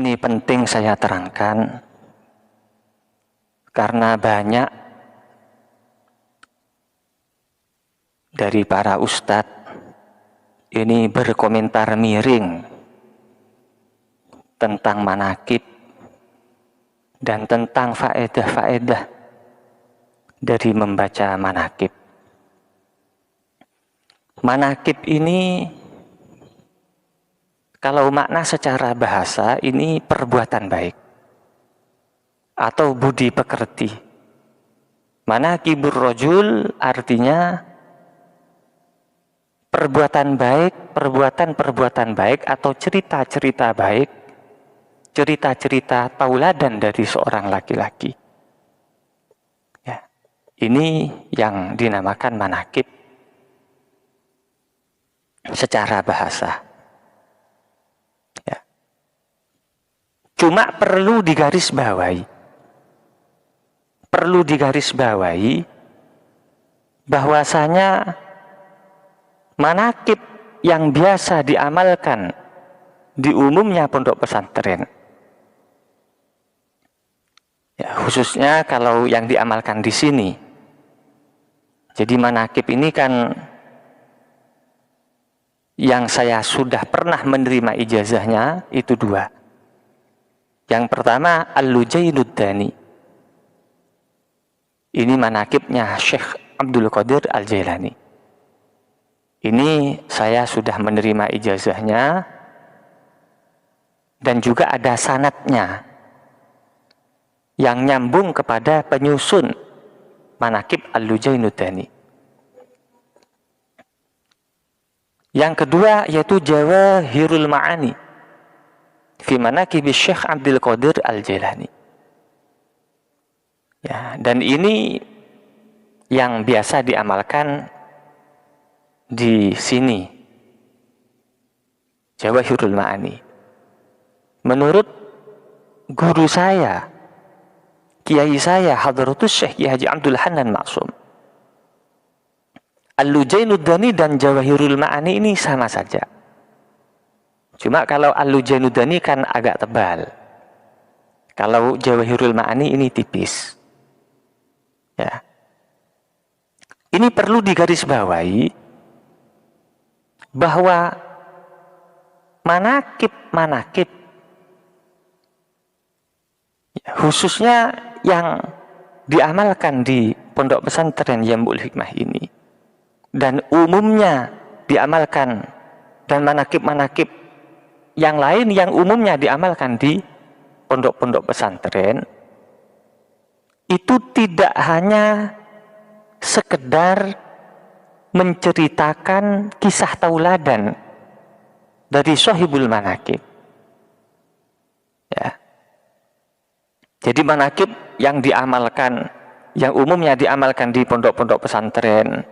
Ini penting saya terangkan karena banyak dari para ustadz ini berkomentar miring tentang manakib dan tentang faedah-faedah dari membaca manakib. Manakib ini kalau makna secara bahasa ini perbuatan baik atau budi pekerti. Manakibur rajul artinya perbuatan baik, perbuatan-perbuatan baik atau cerita-cerita baik, cerita-cerita tauladan dari seorang laki-laki. Ya, ini yang dinamakan manakib secara bahasa. Ya. Cuma perlu digarisbawahi. Perlu digarisbawahi bahwasanya manakib yang biasa diamalkan di umumnya pondok pesantren, ya, khususnya kalau yang diamalkan di sini. Jadi manakib ini kan yang saya sudah pernah menerima ijazahnya itu dua. Yang pertama Al-Lujainud Dani. Ini manakibnya Syekh Abdul Qadir Al-Jailani. Ini saya sudah menerima ijazahnya dan juga ada sanadnya yang nyambung kepada penyusun manakib Al-Lujainud Dani. Yang kedua yaitu Jawahirul Ma'ani fi manakib Syekh Abdul Qadir Al-Jailani. Ya, dan ini yang biasa diamalkan di sini. Jawahirul Ma'ani. Menurut guru saya, kiai saya Hadratus Syekh Kiai Haji Abdul Hanan Maksum, Al-Lujainud Dani dan Jawahirul Ma'ani ini sama saja. Cuma kalau Al-Lujainud Dani kan agak tebal. Kalau Jawahirul Ma'ani ini tipis. Ya. Ini perlu digarisbawahi bahwa manakib khususnya yang diamalkan di pondok pesantren Yambul Hikmah ini dan umumnya diamalkan, dan manakib-manakib yang lain yang umumnya diamalkan di pondok-pondok pesantren itu tidak hanya sekedar menceritakan kisah tauladan dari Shahibul Manakib. Ya. Jadi manakib yang diamalkan, yang umumnya diamalkan di pondok-pondok pesantren,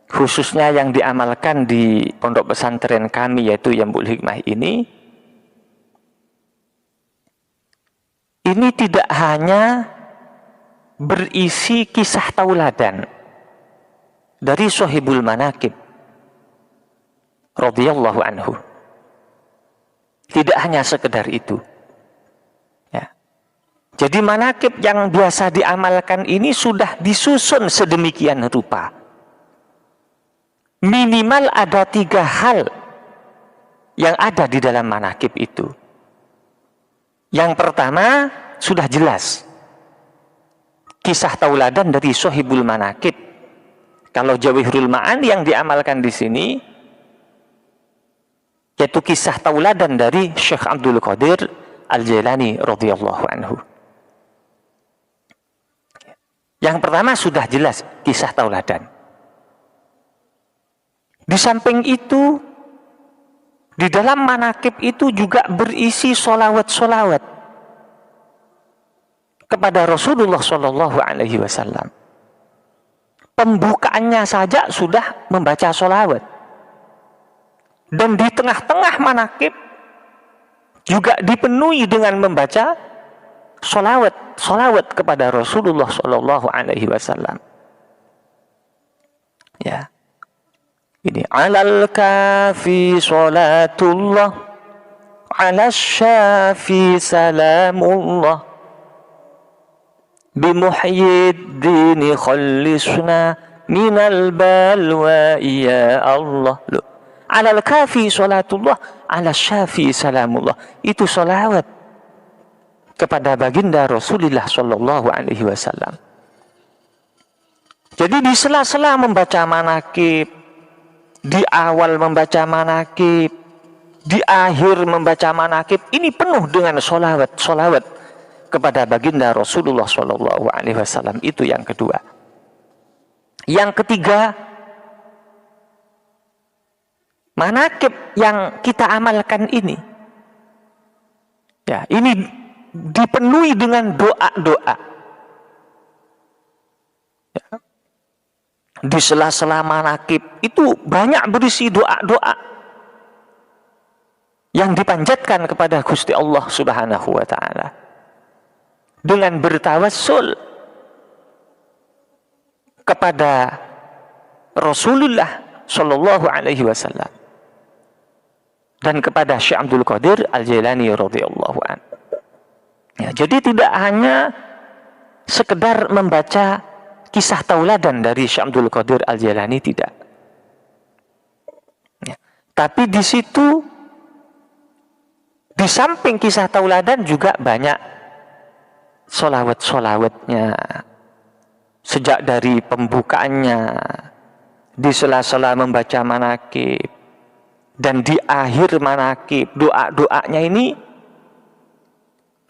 khususnya yang diamalkan di pondok pesantren kami yaitu Yambul Hikmah ini tidak hanya berisi kisah tauladan dari Shahibul Manakib radhiyallahu anhu. Tidak hanya sekedar itu. Ya. Jadi manakib yang biasa diamalkan ini sudah disusun sedemikian rupa. Minimal ada 3 hal yang ada di dalam manakib itu. Yang pertama sudah jelas, kisah tauladan dari Shahibul Manakib. Kalau Jawahirul Ma'ani yang diamalkan di sini yaitu kisah tauladan dari Syekh Abdul Qadir Al-Jailani radhiyallahu anhu. Yang pertama sudah jelas kisah tauladan. Di samping itu, di dalam manakib itu juga berisi sholawat-sholawat kepada Rasulullah Shallallahu Alaihi Wasallam. Pembukaannya saja sudah membaca sholawat. Dan di tengah-tengah manakib juga dipenuhi dengan membaca sholawat kepada Rasulullah Shallallahu Alaihi Wasallam. Ya. Ini alal kafi sholatullah ala syafi salamullah bimuhyiddini khallisna minal balwa ya Allah. Loh, alal kafi salatullah, ala syafi salamullah. Itu salawat kepada baginda Rasulullah sallallahu alaihi wasallam. Jadi di sela-sela membaca manakib, di awal membaca manakib, di akhir membaca manakib, ini penuh dengan solawat kepada baginda Rasulullah sallallahu alaihi wasallam. Itu yang kedua. Yang ketiga, manakib yang kita amalkan ini, ya, ini dipenuhi dengan doa-doa. Ya. Di sela-sela manakib itu banyak berisi doa-doa yang dipanjatkan kepada Gusti Allah Subhanahu wa taala dengan bertawassul kepada Rasulullah sallallahu alaihi wasallam dan kepada Syekh Abdul Qadir Al-Jailani radhiyallahu anhu. Ya, jadi tidak hanya sekedar membaca kisah tauladan dari Syekh Abdul Qadir Al-Jailani, tidak. Ya. Tapi di situ, di samping kisah tauladan juga banyak solawat-solawatnya. Sejak dari pembukaannya, di sela-sela membaca manakib, dan di akhir manakib, doa-doanya ini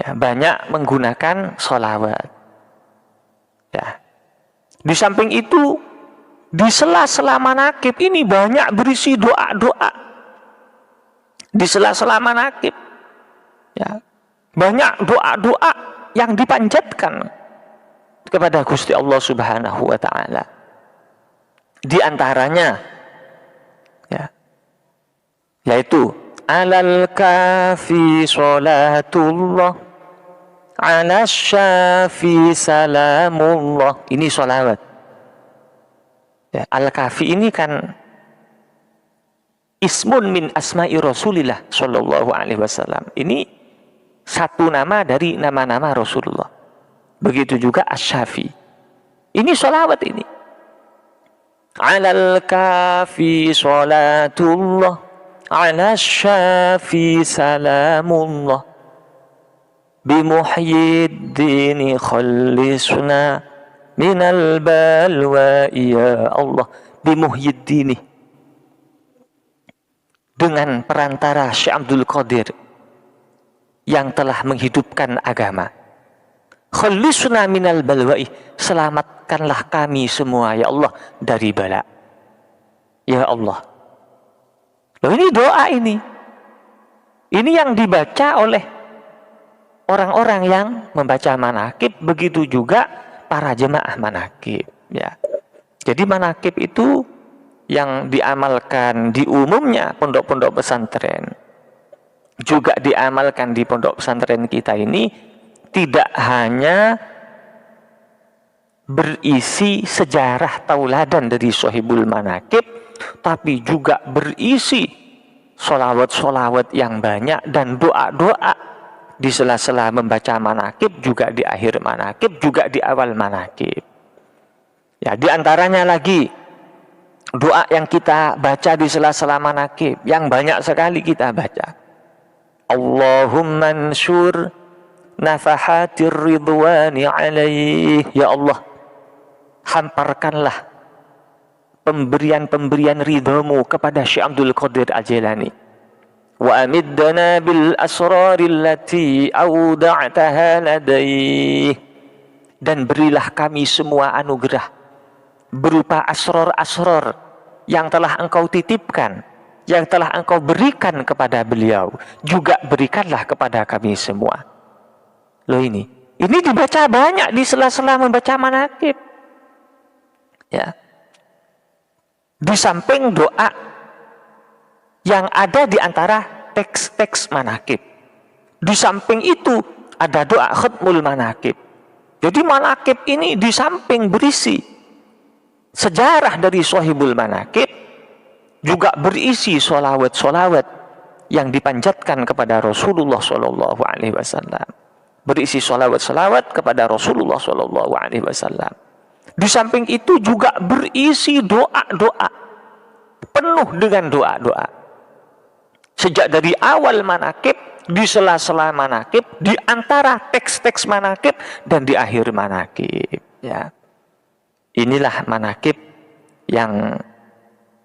ya, banyak menggunakan solawat. Ya. Di samping itu, di sela-sela manakib ini banyak berisi doa-doa. Di sela-sela manakib, ya, banyak doa-doa yang dipanjatkan kepada Gusti Allah Subhanahu wa taala. Di antaranya, ya, yaitu alal kafi sholatullah ala syafi salamullah. Ini sholawat. Ya, al-kafi ini kan ismun min asma'i Rasulillah sallallahu alaihi wasallam. Ini satu nama dari nama-nama Rasulullah. Begitu juga asy-syafi. Ini sholawat ini. Alal kafi sholatullah ala syafi salamullah bimuhyiddini khallisna minal balwa ya Allah. Bimuhyiddini, dengan perantara Syekh Abdul Qadir yang telah menghidupkan agama. Khallisna minal balwa'i, selamatkanlah kami semua ya Allah dari bala. Ya Allah. Loh, ini doa ini. Ini yang dibaca oleh orang-orang yang membaca manakib, begitu juga para jemaah manakib. Ya. Jadi manakib itu yang diamalkan di umumnya pondok-pondok pesantren, juga diamalkan di pondok pesantren kita ini, tidak hanya berisi sejarah tauladan dari Sohibul Manakib, tapi juga berisi solawat-solawat yang banyak dan doa-doa di sela-sela membaca manakib, juga di akhir manakib, juga di awal manakib. Ya, di antaranya lagi doa yang kita baca di sela-sela manakib, yang banyak sekali kita baca. Allahumma ansyur nafahatir ridwani alaih. Ya Allah, hamparkanlah pemberian-pemberian ridhamu kepada Syekh Abdul Qadir Al-Jailani. Wa amiddana bil asraril lati awda'taha ladaih. Dan berilah kami semua anugerah berupa asror-asror yang telah engkau titipkan, yang telah engkau berikan kepada beliau, juga berikanlah kepada kami semua. Loh, ini dibaca banyak di sela-sela membaca manakib. Ya. Di samping doa yang ada di antara teks-teks manakib, di samping itu ada doa khutmul manakib. Jadi manakib ini di samping berisi sejarah dari Sohibul Manakib, juga berisi solawat-solawat yang dipanjatkan kepada Rasulullah Shallallahu Alaihi Wasallam, berisi salawat-salawat kepada Rasulullah Shallallahu Alaihi Wasallam. Di samping itu juga berisi doa-doa, penuh dengan doa-doa. Sejak dari awal manakib, di sela-sela manakib, di antara teks-teks manakib, dan di akhir manakib. Ya, inilah manakib yang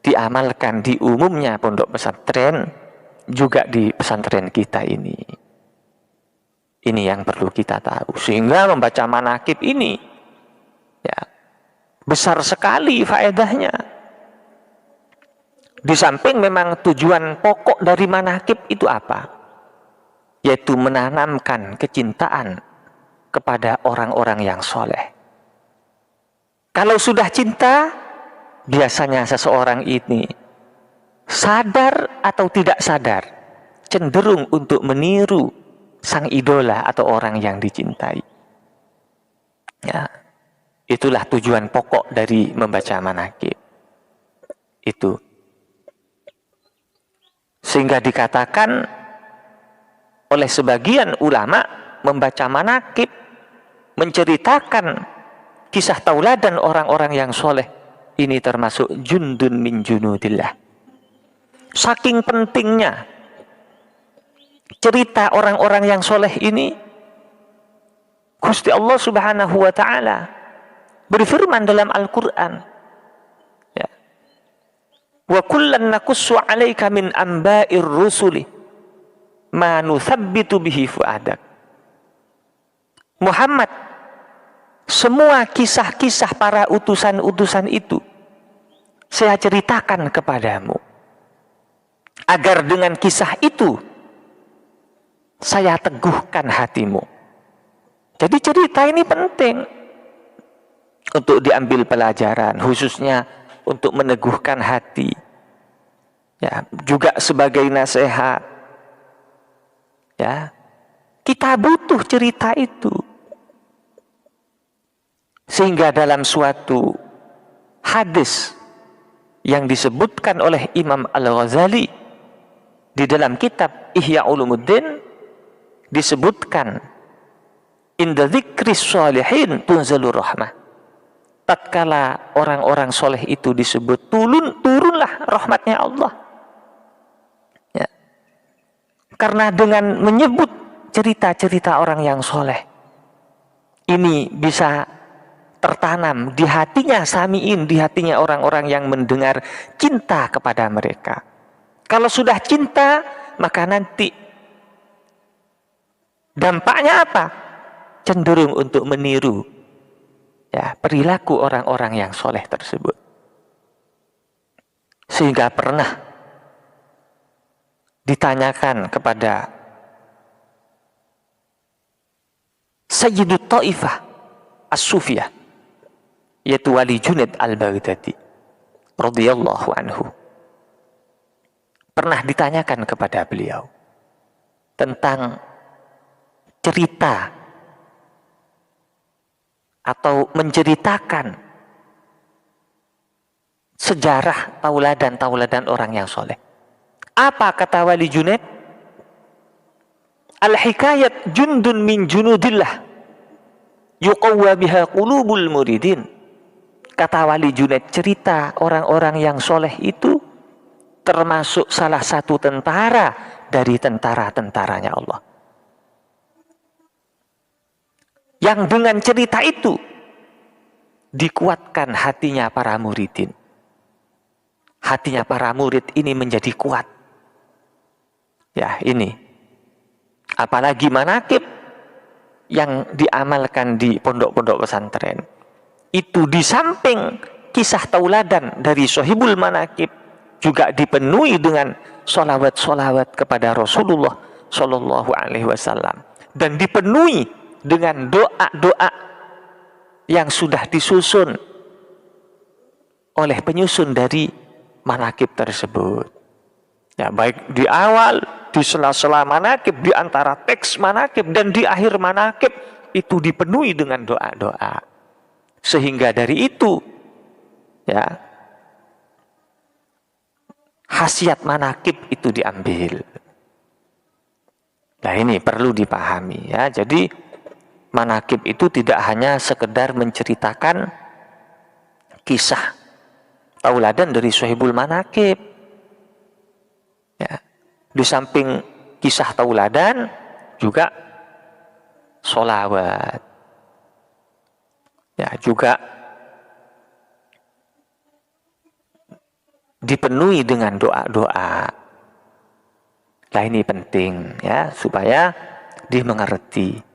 diamalkan di umumnya pondok pesantren, juga di pesantren kita ini. Ini yang perlu kita tahu. Sehingga membaca manakib ini, ya, besar sekali faedahnya. Di samping memang tujuan pokok dari manakib itu apa? Yaitu menanamkan kecintaan kepada orang-orang yang soleh. Kalau sudah cinta, biasanya seseorang ini sadar atau tidak sadar, cenderung untuk meniru sang idola atau orang yang dicintai. Ya, itulah tujuan pokok dari membaca manakib. Itu. Sehingga dikatakan oleh sebagian ulama, membaca manakib, menceritakan kisah tauladan orang-orang yang soleh, ini termasuk jundun min junudillah. Saking pentingnya cerita orang-orang yang soleh ini, Gusti Allah Subhanahu wa Ta'ala berfirman dalam Al-Quran, ya, wa kullan naqussu 'alaika min amba'ir rusuli ma nuthabbitu bihi fu'adak. Muhammad, semua kisah-kisah para utusan-utusan itu saya ceritakan kepadamu, agar dengan kisah itu saya teguhkan hatimu. Jadi cerita ini penting untuk diambil pelajaran, khususnya untuk meneguhkan hati. Ya, juga sebagai nasihat. Ya, kita butuh cerita itu. Sehingga dalam suatu hadis yang disebutkan oleh Imam Al-Ghazali di dalam kitab Ihya Ulumuddin, disebutkan inda dzikris sholihin tunzalur rahmah. Tatkala orang-orang soleh itu disebut, turunlah rahmatnya Allah. Ya. Karena dengan menyebut cerita-cerita orang yang soleh, ini bisa tertanam di hatinya samiin, di hatinya orang-orang yang mendengar, cinta kepada mereka. Kalau sudah cinta, maka nanti dampaknya apa? Cenderung untuk meniru, ya, perilaku orang-orang yang soleh tersebut. Sehingga pernah ditanyakan kepada Sayyidut Ta'ifah As-Sufiyah, yaitu Wali Junaid Al-Baghdadi radhiyallahu anhu. Pernah ditanyakan kepada beliau tentang cerita atau menceritakan sejarah tauladan-tauladan orang yang soleh. Apa kata Wali Junaid? Al-hikayat jundun min junudillah yuqawwa biha qulubul muridin. Kata Wali Junaid, cerita orang-orang yang soleh itu termasuk salah satu tentara dari tentara-tentaranya Allah. Yang dengan cerita itu dikuatkan hatinya para muridin. Hatinya para murid ini menjadi kuat. Ya, ini. Apalagi manakib yang diamalkan di pondok-pondok pesantren. Itu di samping kisah tauladan dari Sohibul Manakib, juga dipenuhi dengan sholawat-sholawat kepada Rasulullah Shallallahu Alaihi Wasallam, dan dipenuhi dengan doa-doa yang sudah disusun oleh penyusun dari manakib tersebut. Ya, baik di awal, di sela-sela manakib, di antara teks manakib, dan di akhir manakib, itu dipenuhi dengan doa-doa. Sehingga dari itu, ya, khasiat manakib itu diambil. Nah ini perlu dipahami ya. Jadi manakib itu tidak hanya sekedar menceritakan kisah tauladan dari Sohibul Manakib. Ya. Di samping kisah tauladan juga sholawat. Ya, juga dipenuhi dengan doa-doa. Nah ini penting ya supaya dimengerti.